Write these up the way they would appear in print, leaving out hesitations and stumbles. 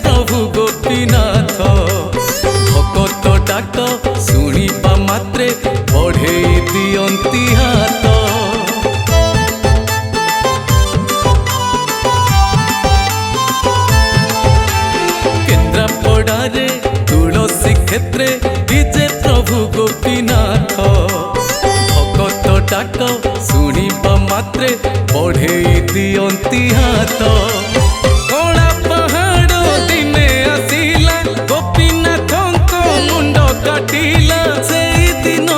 प्रभु गोपीनाथ भगत डाक शुणा मात्रे बढ़े दियंती हाथ। केन्द्रापड़ारे तुलसी क्षेत्रे विजे प्रभु गोपीनाथ भगत डाक शुणा मात्रे बढ़े दियंती हाथ। कला पहाड़ दिने आसिला गोपीनाथ मुंड काटिला से दिन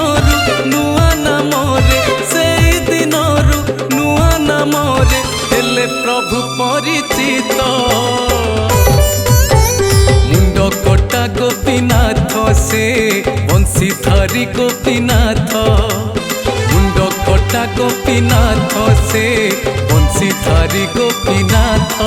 नुआ नाम से दिन नुआ नाम हेले प्रभु परिचित। मुंड कटा गोपीनाथ से बंशीधारी गोपीनाथ मुंड कटा गोपीनाथ से बंशीधारी गोपीनाथ।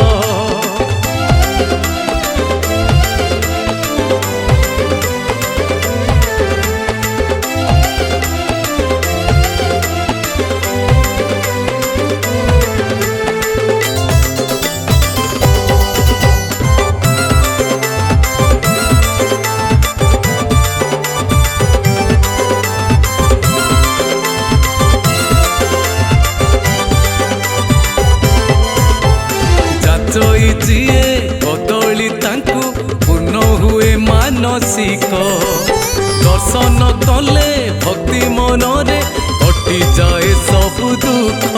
जीए बदली तांकु पूर्ण हुए मानसिक दर्शन कले भक्ति मनरे कटि जाए सबु दुख।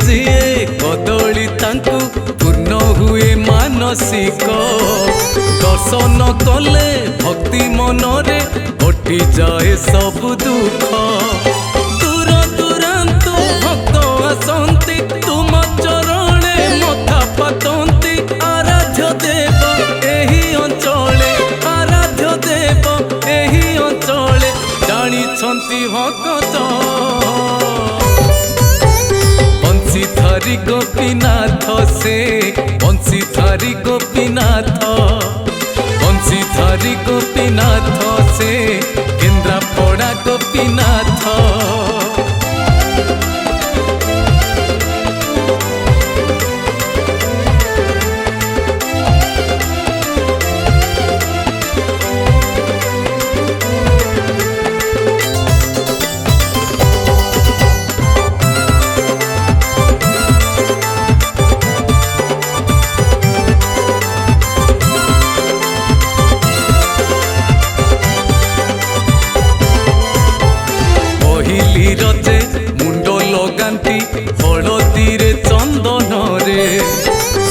जीए बदली तांकु पूर्ण हुए मानसिक दर्शन कले भक्ति मनरे कटि जाए सबु दुख। दूर दूरांत भक्त आसंती तुम चरणे मथा पातंती आराध्य देव एही अंचले आराध्य देव एही अंचले जानिछंती भक्त। बंशीधारी गोपीनाथ से बंशीधारी गोपीनाथ बंशीधारी गोपीनाथ से केन्द्रापड़ा गोपीनाथ। रजे मुंड लगांती हलदी रे चंदन रे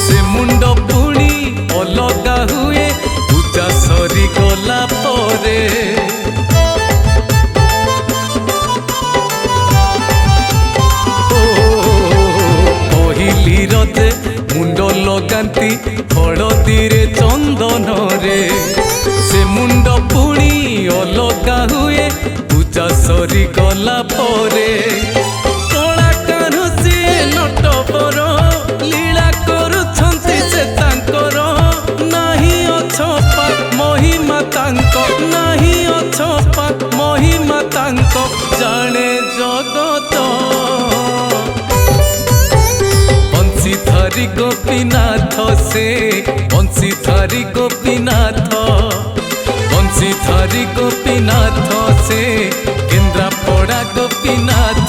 से मुंड पुणी अलगा हुए पूजा सरी गला परे। पहिली रजे मुंड लगांती हलदी रे चंदन रे से मुंड पुणी अलगा हुए पूजा सरी गला परे। कलाकार से नटवर लीला करुछंती से तांकर नाही अछपा महिमा तांक नाही अछपा महिमा तांक जाने जगत। बंशीधारी गोपीनाथ से बंशीधारी गोपीनाथ बंशीधारी गोपीनाथ से केन्द्रापड़ा गोपीनाथ।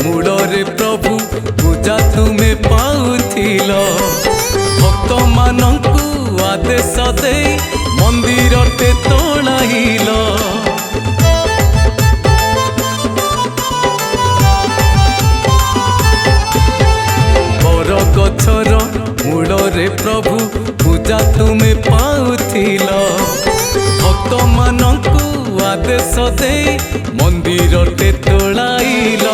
मूଳରେ प्रभु पूजा तुम्हें पाउथिल भक्त मानंकु आदेश दे मंदिर ते तोड़ाइल। बर गछर मूଳରେ प्रभु पूजा तुम्हें पाउथिल भक्त मानंकु आदेश दे मंदिर ଶିରଟେ ତୋଳାଇଲ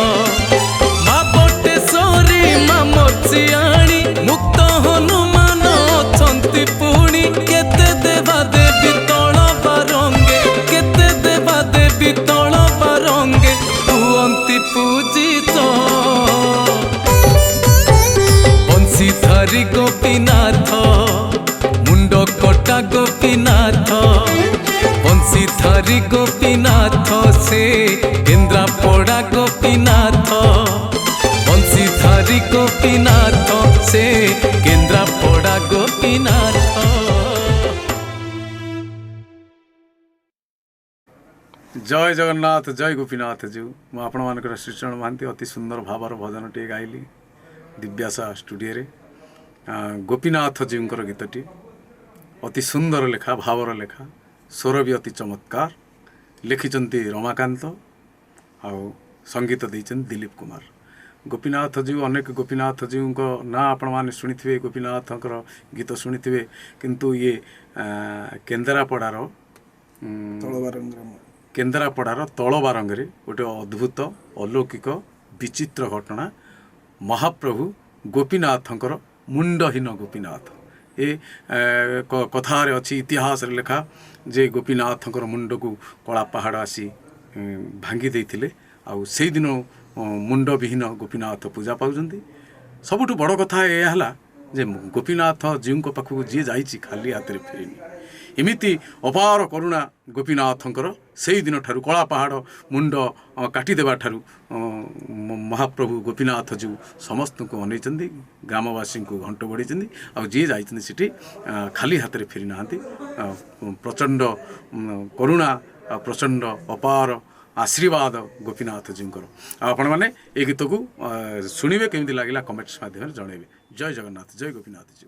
ମା ବଟେଶ୍ୱରୀ ମା ମଚିଆଣି ମୁକ୍ତ ହନୁମାନ ଅଛନ୍ତି ପୁଣି କେତେ ଦେବା ଦେବୀ ତଳ ବାରଙ୍ଗେ କେତେ ଦେବା ଦେବୀ ତଳ ବାରଙ୍ଗେ ହୁଅନ୍ତି ପୂଜିତ ବଂଶୀଧାରୀ ଗୋପୀନାଥ ମୁଣ୍ଡ କଟା ଗୋପୀନାଥ ବଂଶୀଧାରୀ ଗୋପୀନାଥ ସେ କେନ୍ଦ୍ରାପଡ଼ା ଗୋପୀନାଥ ବଂଶୀଧାରୀ ଗୋପୀନାଥ ସେ କେନ୍ଦ୍ରାପଡ଼ା ଗୋପୀନାଥ। जय जगन्नाथ जय गोपीनाथ जी मु आपण मानकर श्रीचरण महांती अति सुंदर भावर भजन टे गाइली दिव्यासा स्टूडियो रे गोपीनाथ जींकर गीतटी अति सुंदर लेखा भावर लेखा स्वर भी अति चमत्कार लिखिचंती रमाकांत आउ संगीत देइचन दिलीप कुमार। गोपीनाथ जी अनेक गोपीनाथ जी को ना आपण माने सुनिथिबे गोपीनाथकर गीत सुनिथिबे किंतु ये केन्द्रापड़ार केन्द्रापड़ार तलबारंगे गोटे अद्भुत अलौकिक विचित्र घटना महाप्रभु गोपीनाथंकर मुंडहीन गोपीनाथ ए कथार अच्छी इतिहास लेखा जे गोपीनाथंकर मुंड को कला पहाड़ आसी भांगी देइथिले आउ से दिन मुंडविहीन गोपीनाथ पूजा पाउछंती। सबुठु बड़ कथा यह है जे गोपीनाथ जीव पाखक जी जाइछि खाली हाथ रे फेरिनी एमिति अपार करुणा गोपीनाथंकर से दिन ठारू कला पहाड़ मुंड काटिदेवा ठारू महाप्रभु गोपीनाथ जीव समस्त को अनैचंदी ग्रामवासी को घंट बढ़ी आ जी जाइछंती सिटी खाली हाथ रे फेरी नांती प्रचंड करुणा प्रचंड अपार आशीर्वाद गोपीनाथ जींकर आपण मैंने ये गीत को शुणवे केमी लगे कमेंट्स माध्यम जनइबे। जय जगन्नाथ जय गोपीनाथ जी।